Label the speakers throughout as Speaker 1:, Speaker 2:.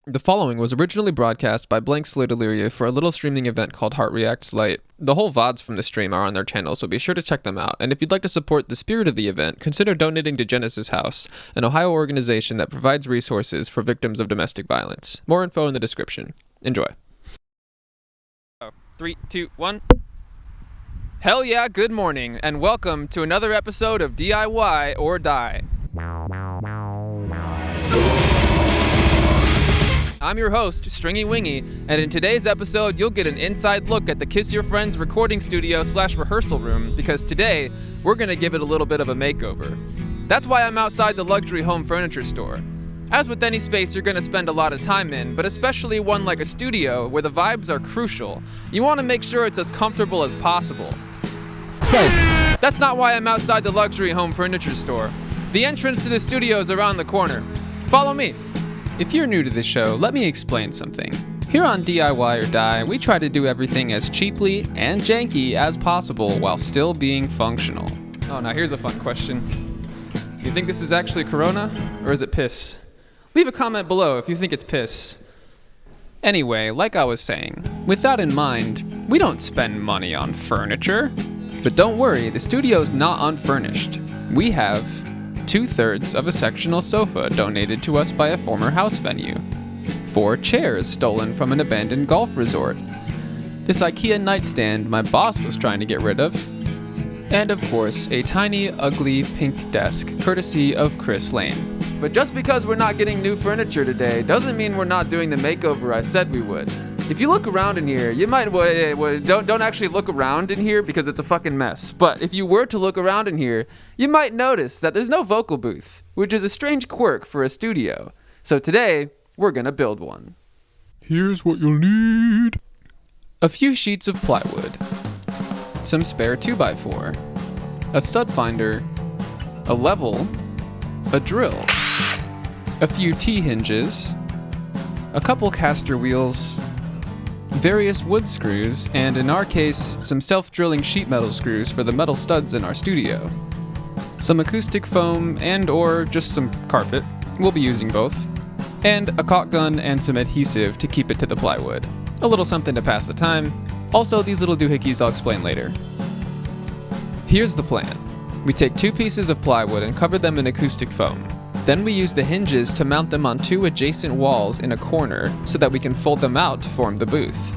Speaker 1: The following was originally broadcast by Blank Slate Illyria for a little streaming event called Heart Reacts Lite. The whole VODs from the stream are on their channel, so be sure to check them out. And if you'd like to support the spirit of the event, consider donating to Genesis House, an Ohio organization that provides resources for victims of domestic violence. More info in the description. Enjoy. 3, 2, 1. Hell yeah, good morning, and welcome to another episode of DIY or Die. I'm your host, Stringy Wingy, and in today's episode, you'll get an inside look at the Kiss Your Friends recording studio / rehearsal room, because today, we're gonna give it a little bit of a makeover. That's why I'm outside the luxury home furniture store. As with any space you're gonna spend a lot of time in, but especially one like a studio where the vibes are crucial, you wanna make sure it's as comfortable as possible. That's not why I'm outside the luxury home furniture store. The entrance to the studio is around the corner. Follow me. If you're new to the show, let me explain something. Here on DIY or Die, we try to do everything as cheaply and janky as possible while still being functional. Oh, now here's a fun question. Do you think this is actually Corona, or is it piss? Leave a comment below if you think it's piss. Anyway, like I was saying, with that in mind, we don't spend money on furniture. But don't worry, the studio's not unfurnished. We have 2/3 of a sectional sofa donated to us by a former house venue, 4 chairs stolen from an abandoned golf resort, this IKEA nightstand my boss was trying to get rid of, and of course, a tiny, ugly pink desk courtesy of Chris Lane. But just because we're not getting new furniture today doesn't mean we're not doing the makeover I said we would. If you look around in here, you might don't actually look around in here because it's a fucking mess. But if you were to look around in here, you might notice that there's no vocal booth, which is a strange quirk for a studio. So today, we're gonna build one.
Speaker 2: Here's what you'll need.
Speaker 1: A few sheets of plywood, some spare 2x4, a stud finder, a level, a drill, a few T-hinges, a couple caster wheels, various wood screws, and in our case, some self-drilling sheet metal screws for the metal studs in our studio. Some acoustic foam and or just some carpet, we'll be using both, and a caulk gun and some adhesive to keep it to the plywood. A little something to pass the time. Also, these little doohickeys I'll explain later. Here's the plan. We take 2 pieces of plywood and cover them in acoustic foam. Then we use the hinges to mount them on 2 adjacent walls in a corner so that we can fold them out to form the booth.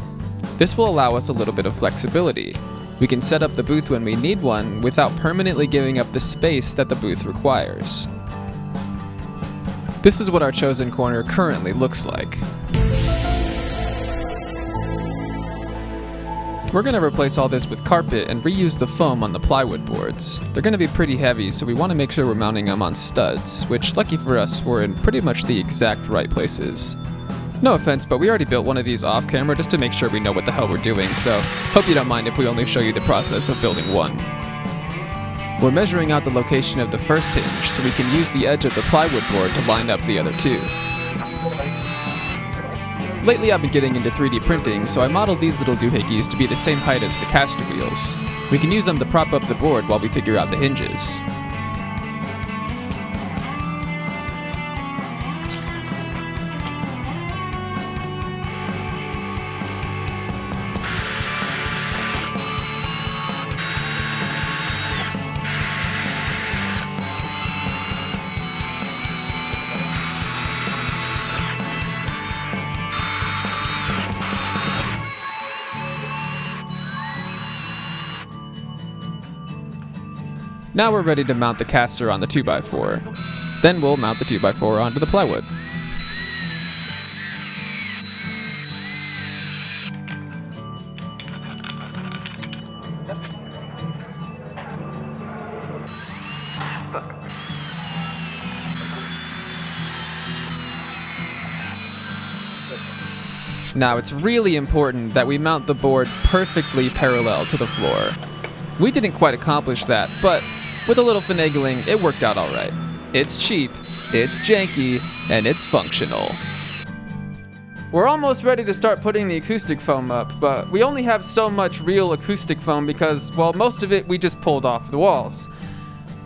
Speaker 1: This will allow us a little bit of flexibility. We can set up the booth when we need one without permanently giving up the space that the booth requires. This is what our chosen corner currently looks like. We're going to replace all this with carpet and reuse the foam on the plywood boards. They're going to be pretty heavy, so we want to make sure we're mounting them on studs, which, lucky for us, were in pretty much the exact right places. No offense, but we already built one of these off camera just to make sure we know what the hell we're doing, so hope you don't mind if we only show you the process of building one. We're measuring out the location of the first hinge so we can use the edge of the plywood board to line up the other 2. Lately I've been getting into 3D printing, so I modeled these little doohickeys to be the same height as the caster wheels. We can use them to prop up the board while we figure out the hinges. Now we're ready to mount the caster on the 2x4. Then we'll mount the 2x4 onto the plywood. Now it's really important that we mount the board perfectly parallel to the floor. We didn't quite accomplish that, but with a little finagling, it worked out alright. It's cheap, it's janky, and it's functional. We're almost ready to start putting the acoustic foam up, but we only have so much real acoustic foam because, well, most of it we just pulled off the walls.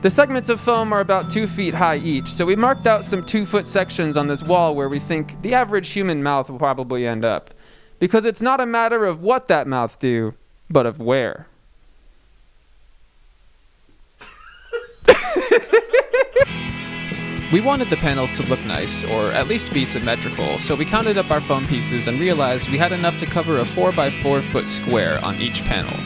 Speaker 1: The segments of foam are about 2 feet high each, so we marked out some 2-foot sections on this wall where we think the average human mouth will probably end up. Because it's not a matter of what that mouth do, but of where. We wanted the panels to look nice, or at least be symmetrical, so we counted up our foam pieces and realized we had enough to cover a 4x4 foot square on each panel.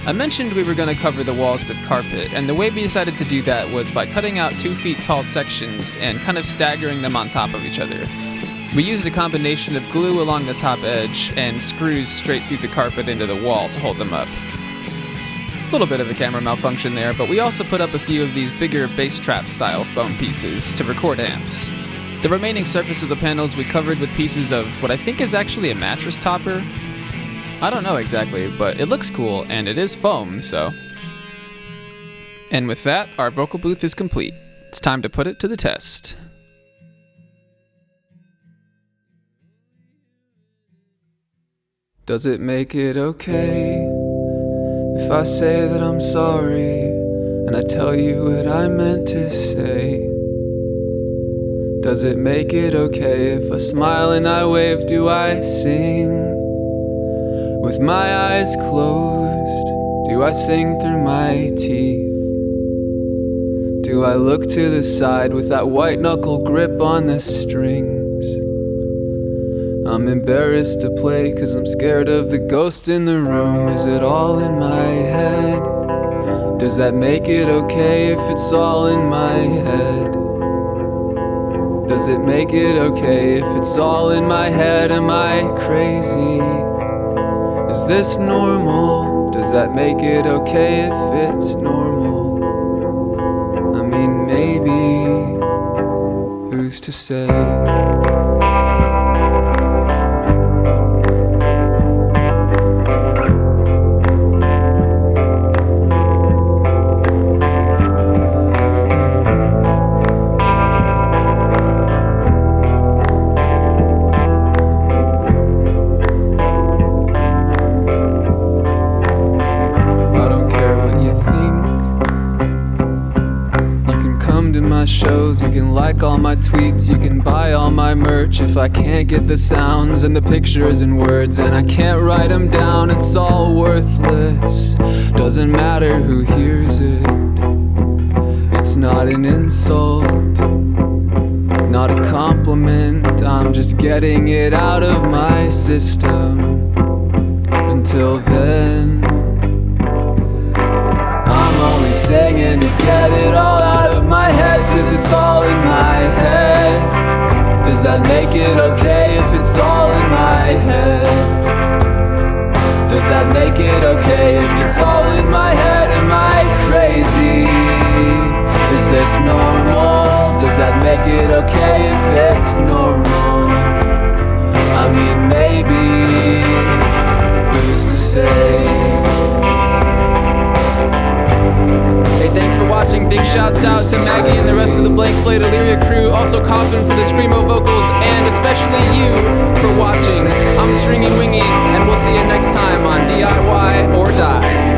Speaker 1: I mentioned we were going to cover the walls with carpet, and the way we decided to do that was by cutting out 2 feet tall sections and kind of staggering them on top of each other. We used a combination of glue along the top edge and screws straight through the carpet into the wall to hold them up. A little bit of a camera malfunction there, but we also put up a few of these bigger bass trap style foam pieces to record amps. The remaining surface of the panels we covered with pieces of what I think is actually a mattress topper. I don't know exactly, but it looks cool and it is foam, so. And with that, our vocal booth is complete. It's time to put it to the test. Does it make it okay if I say that I'm sorry, and I tell you what I meant to say? Does it make it okay if I smile and I wave? Do I sing with my eyes closed? Do I sing through my teeth? Do I look to the side with that white knuckle grip on the strings? I'm embarrassed to play 'cause I'm scared of the ghost in the room. Is it all in my head? Does that make it okay if it's all in my head? Does it make it okay if it's all in my head? Am I crazy? Is this normal? Does that make it okay if it's normal? I mean, maybe, who's to say? Shows, you can like all my tweets, you can buy all my merch. If I can't get the sounds and the pictures and words, and I can't write them down, it's all worthless. Doesn't matter who hears it. It's not an insult, not a compliment. I'm just getting it out of my system. Until then, I'm only singing to get it all out of my head, 'cause it's all in my head. Does that make it okay if it's all in my head? Does that make it okay if it's all in my head? Am I crazy? Is this normal? Does that make it okay if it's normal? I mean, maybe, who's to say? Hey, thanks for watching. Big shouts out to Maggie and the rest of the Blank Slate Illyria crew. Also Coffin for the Screamo vocals, and especially you for watching. I'm Stringy Wingy, and we'll see you next time on DIY or Die.